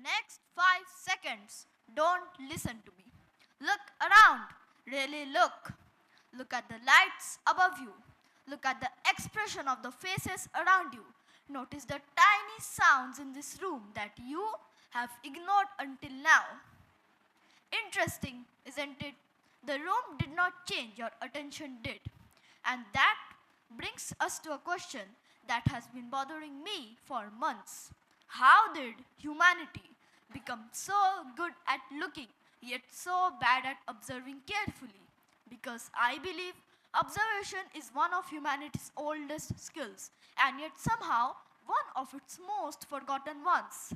next 5 seconds, don't listen to me. Look around. Really look. Look at the lights above you. Look at the expression of the faces around you. Notice the tiny sounds in this room that you have ignored until now. Interesting, isn't it? The room did not change, your attention did. And that brings us to a question that has been bothering me for months. How did humanity become so good at looking, yet so bad at observing carefully? Because I believe observation is one of humanity's oldest skills, and yet somehow one of its most forgotten ones.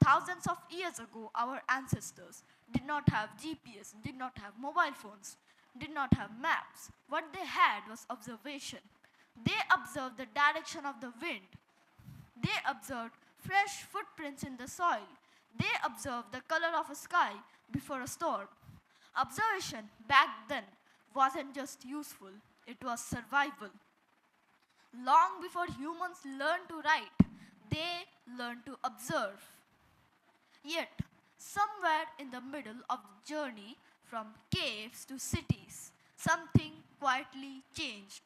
Thousands of years ago, our ancestors did not have GPS, did not have mobile phones, did not have maps. What they had was observation. They observed the direction of the wind. They observed fresh footprints in the soil. They observed the color of a sky before a storm. Observation back then wasn't just useful, it was survival. Long before humans learned to write, they learned to observe. Yet, somewhere in the middle of the journey from caves to cities, something quietly changed.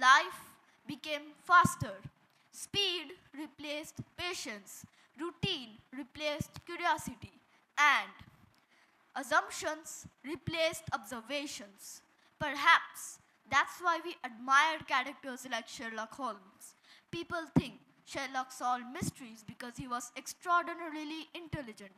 Life became faster. Speed replaced patience. Routine replaced curiosity. And assumptions replaced observations. Perhaps that's why we admire characters like Sherlock Holmes. People think Sherlock solved mysteries because he was extraordinarily intelligent.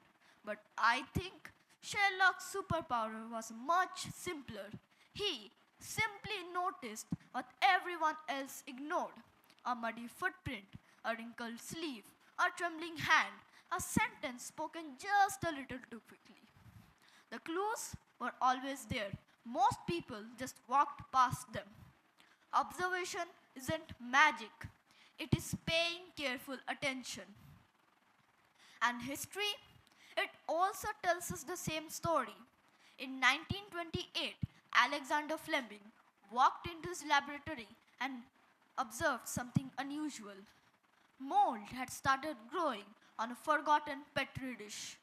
But I think Sherlock's superpower was much simpler. He simply noticed what everyone else ignored: a muddy footprint, a wrinkled sleeve, a trembling hand, a sentence spoken just a little too quickly. The clues were always there. Most people just walked past them. Observation isn't magic, it is paying careful attention. And history, it also tells us the same story. In 1928, Alexander Fleming walked into his laboratory and observed something unusual. Mold had started growing on a forgotten petri dish.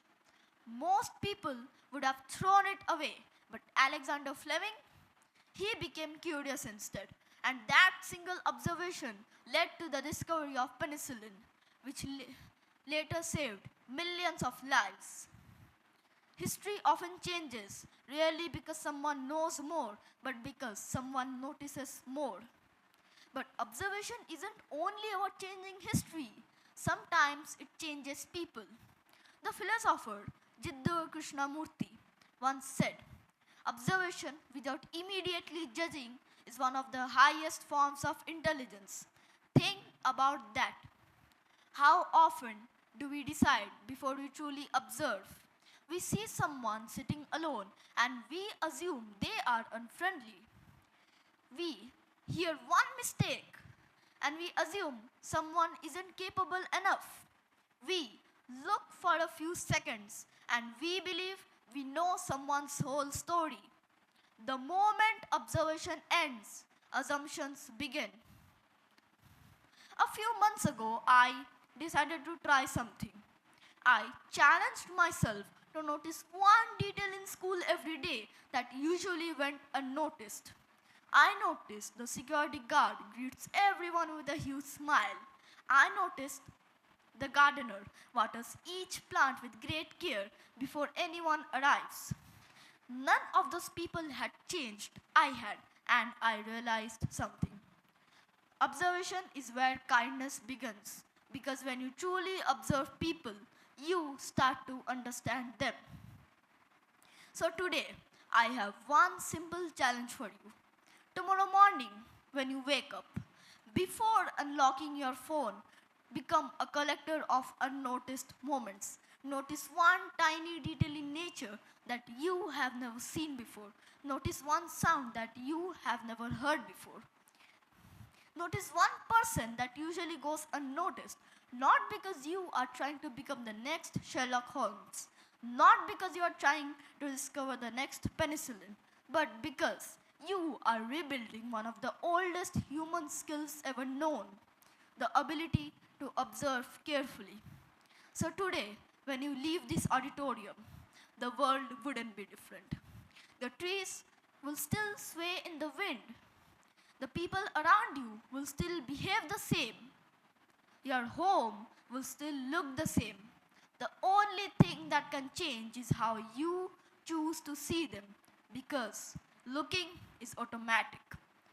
Most people would have thrown it away, but Alexander Fleming, he became curious instead. And that single observation led to the discovery of penicillin, which later saved millions of lives. History often changes, rarely because someone knows more, but because someone notices more. But observation isn't only about changing history, sometimes it changes people. The philosopher Jiddu Krishnamurti once said, observation without immediately judging is one of the highest forms of intelligence. Think about that. How often do we decide before we truly observe? We see someone sitting alone and we assume they are unfriendly. We hear one mistake and we assume someone isn't capable enough. We look for a few seconds and we believe we know someone's whole story. The moment observation ends, assumptions begin. A few months ago, I decided to try something. I challenged myself to notice one detail in school every day that usually went unnoticed. I noticed the security guard greets everyone with a huge smile. I noticed the gardener waters each plant with great care before anyone arrives. None of those people had changed. I had, and I realized something. Observation is where kindness begins, because when you truly observe people, you start to understand them. So today, I have one simple challenge for you. Tomorrow morning, when you wake up, before unlocking your phone, become a collector of unnoticed moments. Notice one tiny detail in nature that you have never seen before. Notice one sound that you have never heard before. Notice one person that usually goes unnoticed, not because you are trying to become the next Sherlock Holmes, not because you are trying to discover the next penicillin, but because you are rebuilding one of the oldest human skills ever known: the ability to observe carefully. So today, when you leave this auditorium, the world wouldn't be different. The trees will still sway in the wind. The people around you will still behave the same. Your home will still look the same. The only thing that can change is how you choose to see them, because looking is automatic,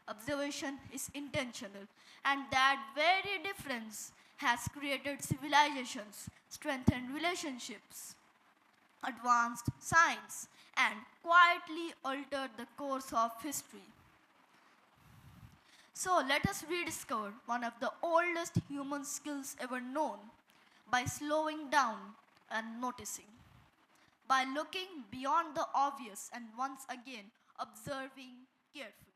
observation is intentional, and that very difference has created civilizations, strengthened relationships, advanced science, and quietly altered the course of history. So let us rediscover one of the oldest human skills ever known by slowing down and noticing, by looking beyond the obvious and once again observing carefully.